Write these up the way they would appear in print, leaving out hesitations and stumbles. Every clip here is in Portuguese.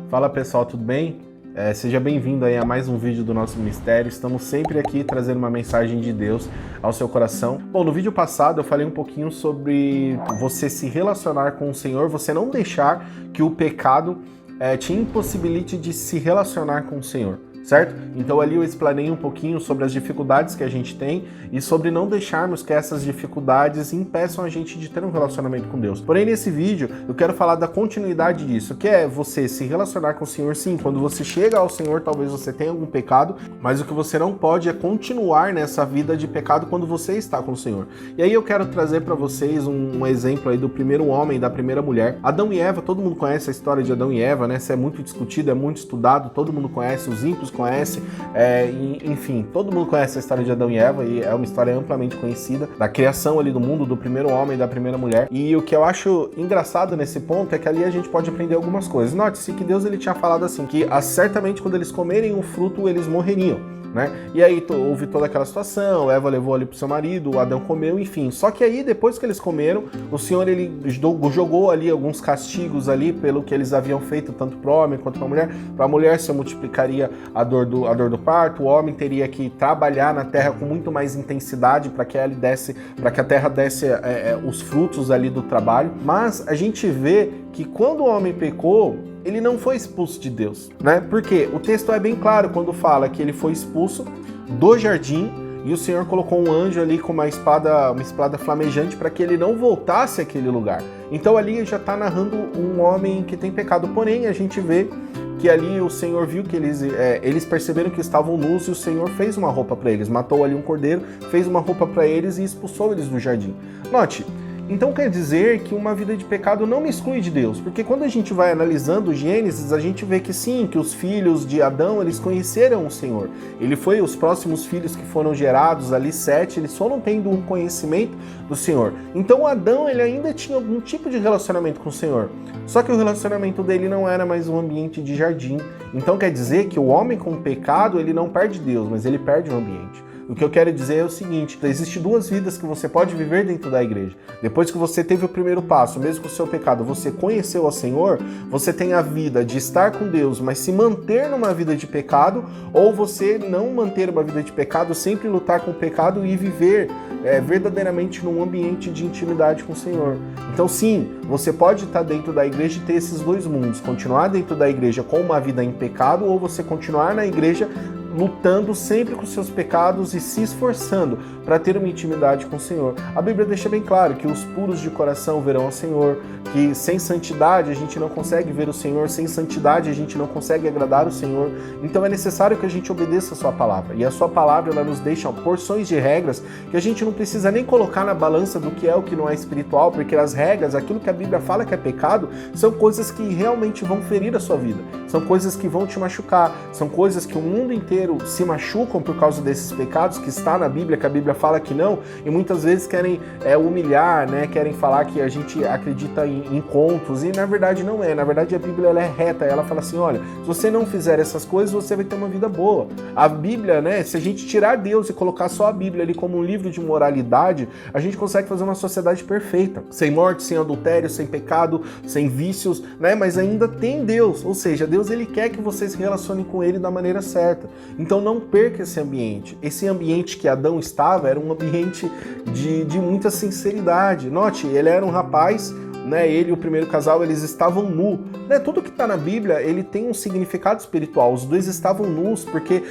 Fala pessoal, tudo bem? Seja bem-vindo aí a mais um vídeo do nosso ministério. Estamos sempre aqui trazendo uma mensagem de Deus ao seu coração. Bom, no vídeo passado eu falei um pouquinho sobre você se relacionar com o Senhor, você não deixar que o pecado te impossibilite de se relacionar com o Senhor. Certo? Então ali eu explanei um pouquinho sobre as dificuldades que a gente tem e sobre não deixarmos que essas dificuldades impeçam a gente de ter um relacionamento com Deus. Porém, nesse vídeo eu quero falar da continuidade disso, que é você se relacionar com o Senhor. Sim, quando você chega ao Senhor, talvez você tenha algum pecado, mas o que você não pode é continuar nessa vida de pecado quando você está com o Senhor. E aí eu quero trazer para vocês um exemplo aí do primeiro homem e da primeira mulher. Adão e Eva, todo mundo conhece a história de Adão e Eva, né? Isso é muito discutido, é muito estudado, todo mundo conhece, os ímpios conhece, enfim, todo mundo conhece a história de Adão e Eva e é uma história amplamente conhecida da criação ali do mundo, do primeiro homem e da primeira mulher. E o que eu acho engraçado nesse ponto é que ali a gente pode aprender algumas coisas. Note-se que Deus ele tinha falado assim, que certamente quando eles comerem o fruto eles morreriam. Né? E aí houve toda aquela situação, Eva levou ali pro seu marido, o Adão comeu, enfim. Só que aí, depois que eles comeram, o Senhor ele jogou ali alguns castigos ali pelo que eles haviam feito, tanto para o homem quanto para a mulher. Para a mulher se multiplicaria a dor do parto, o homem teria que trabalhar na terra com muito mais intensidade para que a terra desse os frutos ali do trabalho. Mas a gente vê que quando o homem pecou, ele não foi expulso de Deus, né? Porque o texto é bem claro quando fala que ele foi expulso do jardim e o Senhor colocou um anjo ali com uma espada flamejante para que ele não voltasse àquele lugar. Então ali já está narrando um homem que tem pecado, porém a gente vê que ali o Senhor viu que eles perceberam que estavam nus e o Senhor fez uma roupa para eles, matou ali um cordeiro, fez uma roupa para eles e expulsou eles do jardim. Note, então quer dizer que uma vida de pecado não me exclui de Deus, porque quando a gente vai analisando Gênesis, a gente vê que sim, que os filhos de Adão, eles conheceram o Senhor. Ele foi os próximos filhos que foram gerados ali, 7, eles foram tendo um conhecimento do Senhor. Então Adão, ele ainda tinha algum tipo de relacionamento com o Senhor, só que o relacionamento dele não era mais um ambiente de jardim. Então quer dizer que o homem com pecado, ele não perde Deus, mas ele perde o ambiente. O que eu quero dizer é o seguinte, existem duas vidas que você pode viver dentro da igreja. Depois que você teve o primeiro passo, mesmo com o seu pecado, você conheceu ao Senhor, você tem a vida de estar com Deus, mas se manter numa vida de pecado, ou você não manter uma vida de pecado, sempre lutar com o pecado e viver verdadeiramente num ambiente de intimidade com o Senhor. Então sim, você pode estar dentro da igreja e ter esses dois mundos, continuar dentro da igreja com uma vida em pecado, ou você continuar na igreja lutando sempre com seus pecados e se esforçando para ter uma intimidade com o Senhor. A Bíblia deixa bem claro que os puros de coração verão ao Senhor, que sem santidade a gente não consegue ver o Senhor, sem santidade a gente não consegue agradar o Senhor. Então é necessário que a gente obedeça a sua palavra. E a sua palavra, ela nos deixa porções de regras que a gente não precisa nem colocar na balança do que é o que não é espiritual, porque as regras, aquilo que a Bíblia fala que é pecado, são coisas que realmente vão ferir a sua vida. São coisas que vão te machucar, são coisas que o mundo inteiro se machucam por causa desses pecados que está na Bíblia, que a Bíblia fala que não, e muitas vezes querem humilhar, né? Querem falar que a gente acredita em contos, e na verdade não é. Na verdade a Bíblia ela é reta, ela fala assim, olha, se você não fizer essas coisas, você vai ter uma vida boa. A Bíblia, né? Se a gente tirar Deus e colocar só a Bíblia ali como um livro de moralidade, a gente consegue fazer uma sociedade perfeita, sem morte, sem adultério, sem pecado, sem vícios, né? Mas ainda tem Deus, ou seja, Deus ele quer que você se relacione com ele da maneira certa. Então não perca esse ambiente. Esse ambiente que Adão estava era um ambiente de muita sinceridade. Note, ele era um rapaz, né? Ele e o primeiro casal, eles estavam nus. Né? Tudo que está na Bíblia, ele tem um significado espiritual. Os dois estavam nus porque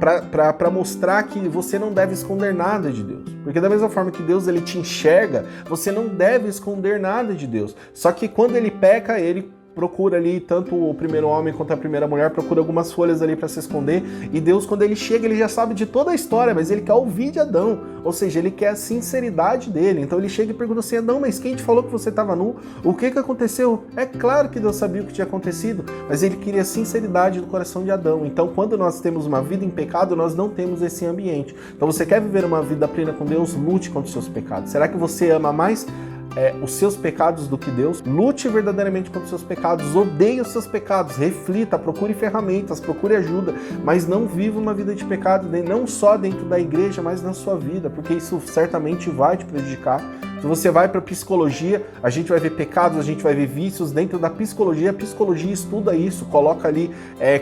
para mostrar que você não deve esconder nada de Deus. Porque da mesma forma que Deus ele te enxerga, você não deve esconder nada de Deus. Só que quando ele peca, ele procura ali, tanto o primeiro homem quanto a primeira mulher, procura algumas folhas ali para se esconder, e Deus, quando ele chega, ele já sabe de toda a história, mas ele quer ouvir de Adão, ou seja, ele quer a sinceridade dele. Então ele chega e pergunta assim, Adão, mas quem te falou que você estava nu? O que aconteceu? É claro que Deus sabia o que tinha acontecido, mas ele queria a sinceridade do coração de Adão. Então quando nós temos uma vida em pecado, nós não temos esse ambiente. Então você quer viver uma vida plena com Deus? Lute contra os seus pecados. Será que você ama mais os seus pecados do que Deus? Lute verdadeiramente contra os seus pecados, odeie os seus pecados, reflita, procure ferramentas, procure ajuda, mas não viva uma vida de pecado, não só dentro da igreja, mas na sua vida, porque isso certamente vai te prejudicar, Se você vai para psicologia, a gente vai ver pecados, a gente vai ver vícios dentro da psicologia. A psicologia estuda isso, coloca ali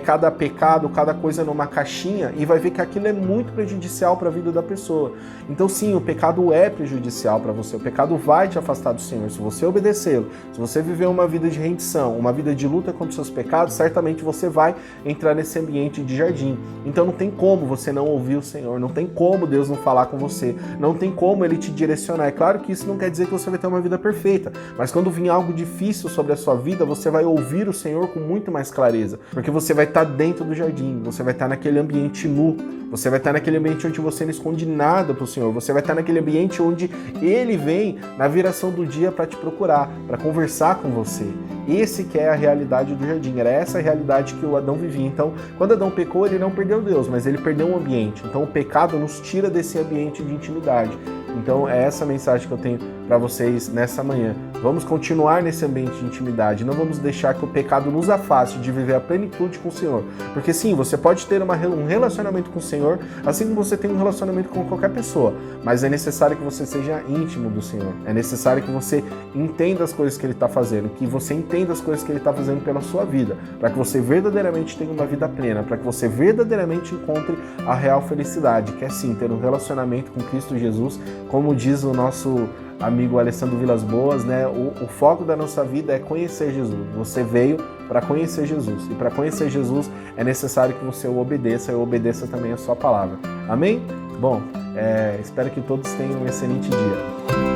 cada pecado, cada coisa numa caixinha e vai ver que aquilo é muito prejudicial para a vida da pessoa. Então sim, o pecado é prejudicial para você, o pecado vai te afastar do Senhor. Se você obedecê-lo, se você viver uma vida de rendição, uma vida de luta contra os seus pecados, certamente você vai entrar nesse ambiente de jardim. Então não tem como você não ouvir o Senhor, não tem como Deus não falar com você, não tem como Ele te direcionar. É claro que isso não quer dizer que você vai ter uma vida perfeita, mas quando vir algo difícil sobre a sua vida, você vai ouvir o Senhor com muito mais clareza, porque você vai estar dentro do jardim, você vai estar naquele ambiente nu, você vai estar naquele ambiente onde você não esconde nada para o Senhor, você vai estar naquele ambiente onde Ele vem na viração do dia para te procurar, para conversar com você. Esse que é a realidade do jardim, era essa a realidade que o Adão vivia. Então, quando Adão pecou, ele não perdeu Deus, mas ele perdeu um ambiente. Então, o pecado nos tira desse ambiente de intimidade. Então, é essa mensagem que eu tenho para vocês nessa manhã. Vamos continuar nesse ambiente de intimidade, não vamos deixar que o pecado nos afaste de viver a plenitude com o Senhor. Porque sim, você pode ter um relacionamento com o Senhor, assim como você tem um relacionamento com qualquer pessoa, mas é necessário que você seja íntimo do Senhor. É necessário que você entenda as coisas que Ele está fazendo, que você entenda as coisas que Ele está fazendo pela sua vida, para que você verdadeiramente tenha uma vida plena, para que você verdadeiramente encontre a real felicidade, que é sim, ter um relacionamento com Cristo Jesus, como diz o nosso amigo Alessandro Vilas Boas, né? O foco da nossa vida é conhecer Jesus. Você veio para conhecer Jesus. E para conhecer Jesus é necessário que você o obedeça e obedeça também a sua palavra. Amém? Bom, espero que todos tenham um excelente dia.